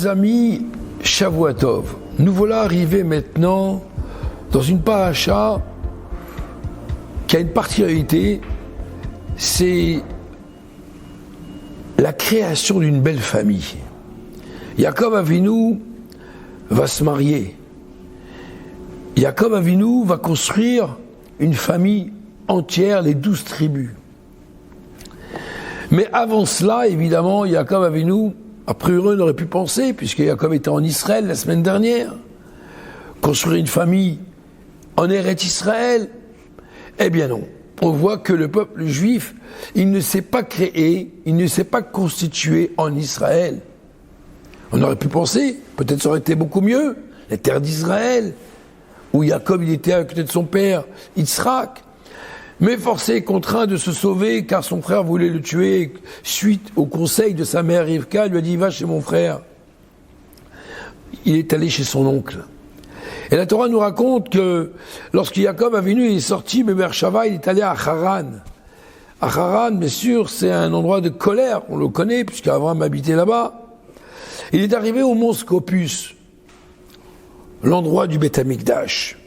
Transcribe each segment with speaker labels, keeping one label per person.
Speaker 1: Chers amis, Shavuatov, nous voilà arrivés maintenant dans une paracha qui a une particularité, c'est la création d'une belle famille. Yaakov Avinu va se marier. Yaakov Avinu va construire une famille entière, les 12 tribus. Mais avant cela, évidemment, Yaakov Avinu, a priori, on aurait pu penser, puisque Yaakov était en Israël la semaine dernière, construire une famille en Eretz Israël. Eh bien non. On voit que le peuple juif, il ne s'est pas créé, il ne s'est pas constitué en Israël. On aurait pu penser, peut-être ça aurait été beaucoup mieux, les terres d'Israël, où Yaakov il était avec peut-être son père, Yitzhak, mais forcé et contraint de se sauver car son frère voulait le tuer suite au conseil de sa mère Rivka, lui a dit va chez mon frère. Il est allé chez son oncle. Et la Torah nous raconte que lorsque Yaakov Avinu est sorti de Beershava, il est allé à Haran. À Haran, bien sûr, c'est un endroit de colère, on le connaît puisqu'Abraham habitait là-bas. Il est arrivé au mont Scopus, l'endroit du Beth Amikdash.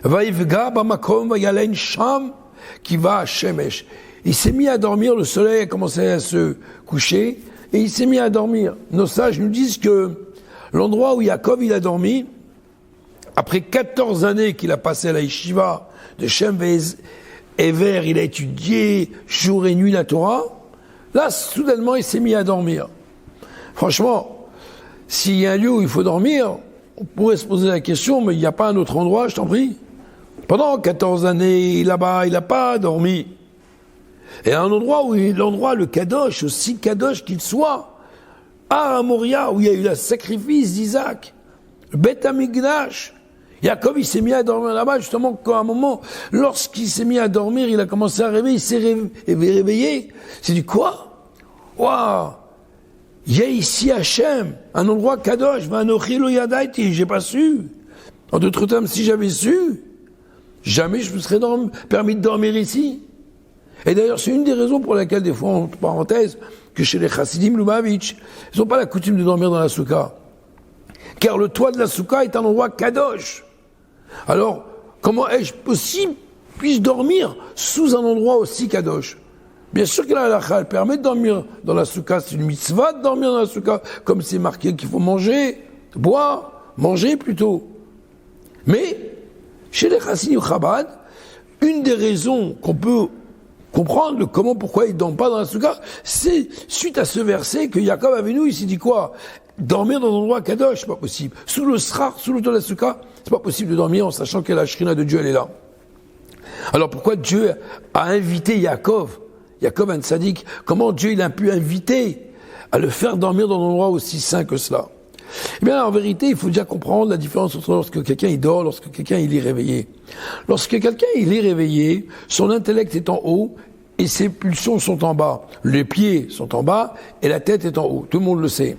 Speaker 1: Vaïvga bamakom vayalein sham qui va à Shemesh. Il s'est mis à dormir, le soleil a commencé à se coucher, et il s'est mis à dormir. Nos sages nous disent que l'endroit où Yaakov il a dormi, après 14 années qu'il a passé à la yeshiva de Shem Ever, il a étudié jour et nuit la Torah, là, soudainement, il s'est mis à dormir. Franchement, s'il y a un lieu où il faut dormir, on pourrait se poser la question, mais il n'y a pas un autre endroit, je t'en prie. Pendant 14 années, là-bas, il n'a pas dormi. Et à un endroit où l'endroit, le Kadosh, aussi Kadosh qu'il soit, à Moria, où il y a eu le sacrifice d'Isaac, le Beth Amikdash, Yaakov, il s'est mis à dormir là-bas, justement, qu'à un moment, lorsqu'il s'est mis à dormir, il a commencé à rêver, il s'est réveillé. C'est du quoi? Waouh! Il y a ici Hachem, un endroit Kadosh, Vanochi lo yadaiti, j'ai pas su. En d'autres termes, si j'avais su, jamais je me serais permis de dormir ici. Et d'ailleurs, c'est une des raisons pour laquelle, des fois, entre parenthèses, que chez les Chassidim Lubavitch, ils n'ont pas la coutume de dormir dans la soukha. Car le toit de la soukha est un endroit Kadosh. Alors, comment est-ce possible puis-je dormir sous un endroit aussi Kadosh? Bien sûr que la halakha, elle permet de dormir dans la soukha, c'est une mitzvah de dormir dans la soukha, comme c'est marqué qu'il faut manger, boire, manger plutôt. Mais, chez les Chassidim Chabad, une des raisons qu'on peut comprendre de pourquoi ils ne dorment pas dans la soukha, c'est suite à ce verset que Yaakov Avinu, il s'est dit quoi? Dormir dans un endroit Kadosh, c'est pas possible. Sous le srar, sous le toit de la soukha, c'est pas possible de dormir en sachant que la shrina de Dieu, elle est là. Alors pourquoi Dieu a invité Yaakov un tzaddik, comment Dieu il a pu inviter à le faire dormir dans un endroit aussi saint que cela? Eh bien, en vérité, il faut déjà comprendre la différence entre lorsque quelqu'un il dort, lorsque quelqu'un il est réveillé. Lorsque quelqu'un il est réveillé, son intellect est en haut et ses pulsions sont en bas. Les pieds sont en bas et la tête est en haut. Tout le monde le sait.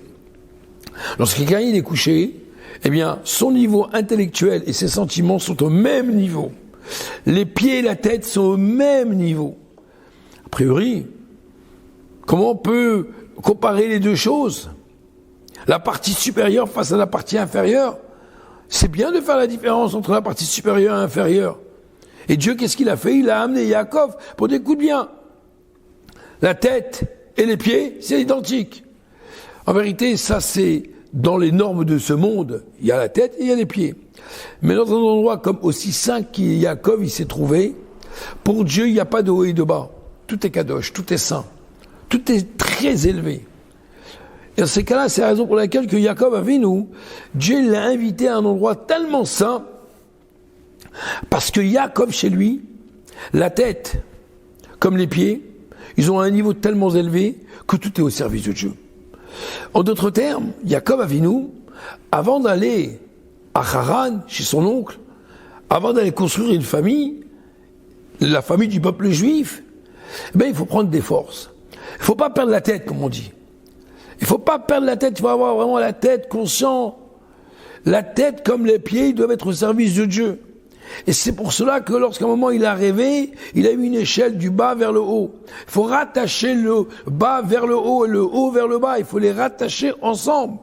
Speaker 1: Lorsque quelqu'un il est couché, eh bien, son niveau intellectuel et ses sentiments sont au même niveau. Les pieds et la tête sont au même niveau. A priori, comment on peut comparer les deux choses? La partie supérieure face à la partie inférieure, c'est bien de faire la différence entre la partie supérieure et inférieure. Et Dieu, qu'est-ce qu'il a fait? Il a amené Yaakov pour des coups de bien. La tête et les pieds, c'est identique. En vérité, ça c'est dans les normes de ce monde. Il y a la tête et il y a les pieds. Mais dans un endroit comme aussi saint que Yaakov il s'est trouvé, pour Dieu, il n'y a pas de haut et de bas. Tout est kadosh, tout est saint. Tout est très élevé. Et dans ces cas-là, c'est la raison pour laquelle que Yaakov Avinu, Dieu l'a invité à un endroit tellement saint, parce que Yaakov, chez lui, la tête, comme les pieds, ils ont un niveau tellement élevé que tout est au service de Dieu. En d'autres termes, Yaakov Avinu, avant d'aller à Haran, chez son oncle, avant d'aller construire une famille, la famille du peuple juif, il faut prendre des forces. Il ne faut pas perdre la tête, comme on dit. Il ne faut pas perdre la tête, il faut avoir vraiment la tête conscient. La tête comme les pieds, ils doivent être au service de Dieu. Et c'est pour cela que lorsqu'à un moment il a rêvé, il a eu une échelle du bas vers le haut. Il faut rattacher le bas vers le haut et le haut vers le bas, il faut les rattacher ensemble.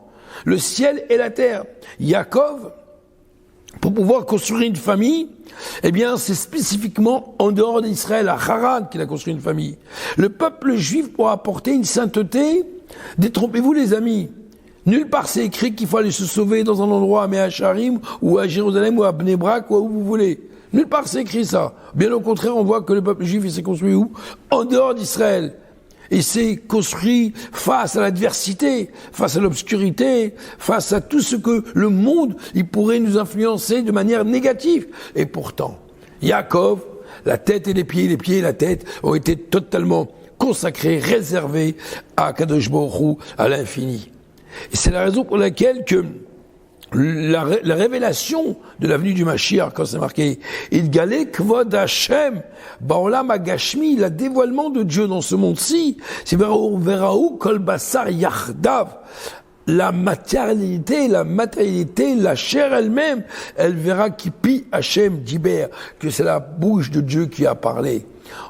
Speaker 1: le ciel et la terre. Yaakov, pour pouvoir construire une famille, eh bien, c'est spécifiquement en dehors d'Israël, à Haran, qu'il a construit une famille. Le peuple juif, pour apporter une sainteté, détrompez-vous les amis, nulle part c'est écrit qu'il faut aller se sauver dans un endroit à Mehacharim, ou à Jérusalem, ou à Bnei Brak, ou où vous voulez. Nulle part c'est écrit ça. Bien au contraire, on voit que le peuple juif, il s'est construit où? En dehors d'Israël. Il s'est construit face à l'adversité, face à l'obscurité, face à tout ce que le monde, il pourrait nous influencer de manière négative. Et pourtant, Yaakov, la tête et les pieds et la tête ont été totalement consacrés, réservés à Kadosh Baruch Hu, à l'infini. Et c'est la raison pour laquelle que la révélation de la venue du Mashiach, quand c'est marqué Idgalé Kvod Hashem Baolam Agashmi, le dévoilement de Dieu dans ce monde-ci, c'est Veraou Kol Basar Yachdav, la matérialité, la chair elle-même, elle verra Kipi Hashem Diber, que c'est la bouche de Dieu qui a parlé.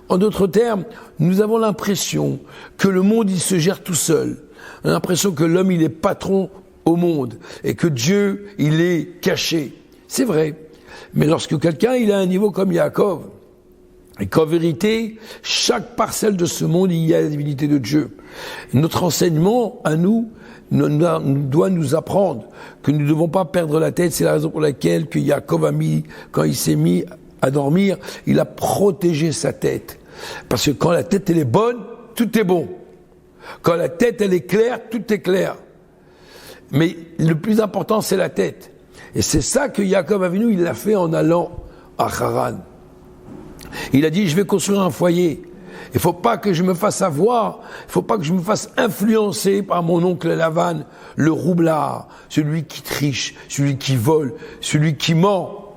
Speaker 1: En d'autres termes, nous avons l'impression que le monde il se gère tout seul. On a l'impression que l'homme il est patron au monde, et que Dieu, il est caché. C'est vrai. Mais lorsque quelqu'un, il a un niveau comme Yaakov, et qu'en vérité, chaque parcelle de ce monde, il y a la divinité de Dieu. Notre enseignement, à nous, doit nous apprendre que nous ne devons pas perdre la tête. C'est la raison pour laquelle que Yaakov a mis, quand il s'est mis à dormir, il a protégé sa tête. Parce que quand la tête, elle est bonne, tout est bon. Quand la tête, elle est claire, tout est clair. Mais le plus important, c'est la tête. Et c'est ça que Yaakov Avinu, il l'a fait en allant à Haran. Il a dit, je vais construire un foyer. Il faut pas que je me fasse avoir, il faut pas que je me fasse influencer par mon oncle Lavan, le roublard, celui qui triche, celui qui vole, celui qui ment.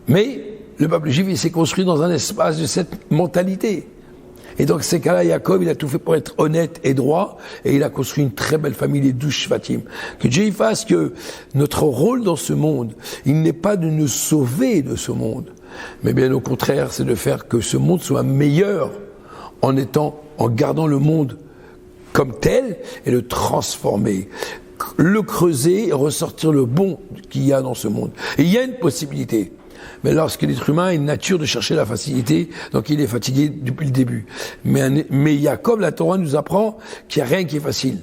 Speaker 1: Mais le peuple juif, il s'est construit dans un espace de cette mentalité. Et donc, ces cas-là, Yaakov, il a tout fait pour être honnête et droit, et il a construit une très belle famille, les 12 Shvatim. Que Dieu fasse que notre rôle dans ce monde, il n'est pas de nous sauver de ce monde, mais bien au contraire, c'est de faire que ce monde soit meilleur en gardant le monde comme tel et le transformer, le creuser et ressortir le bon qu'il y a dans ce monde. Et il y a une possibilité. Mais lorsque l'être humain a une nature de chercher la facilité, donc il est fatigué depuis le début. Mais Yaakov, la Torah nous apprend qu'il n'y a rien qui est facile.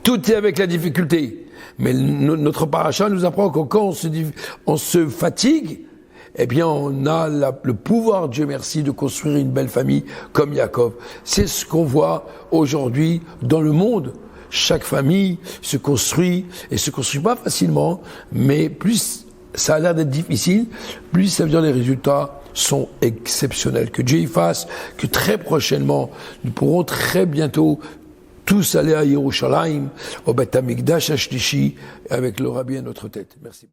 Speaker 1: Tout est avec la difficulté. Mais notre paracha nous apprend que quand on se fatigue, eh bien on a le pouvoir, Dieu merci, de construire une belle famille comme Yaakov. C'est ce qu'on voit aujourd'hui dans le monde. Chaque famille se construit, et se construit pas facilement, mais plus ça a l'air d'être difficile, plus ça veut dire les résultats sont exceptionnels. Que Dieu y fasse, que très prochainement, nous pourrons très bientôt tous aller à Yerushalayim, au Beth Amikdash Ashlishi, avec le Rabbi à notre tête. Merci.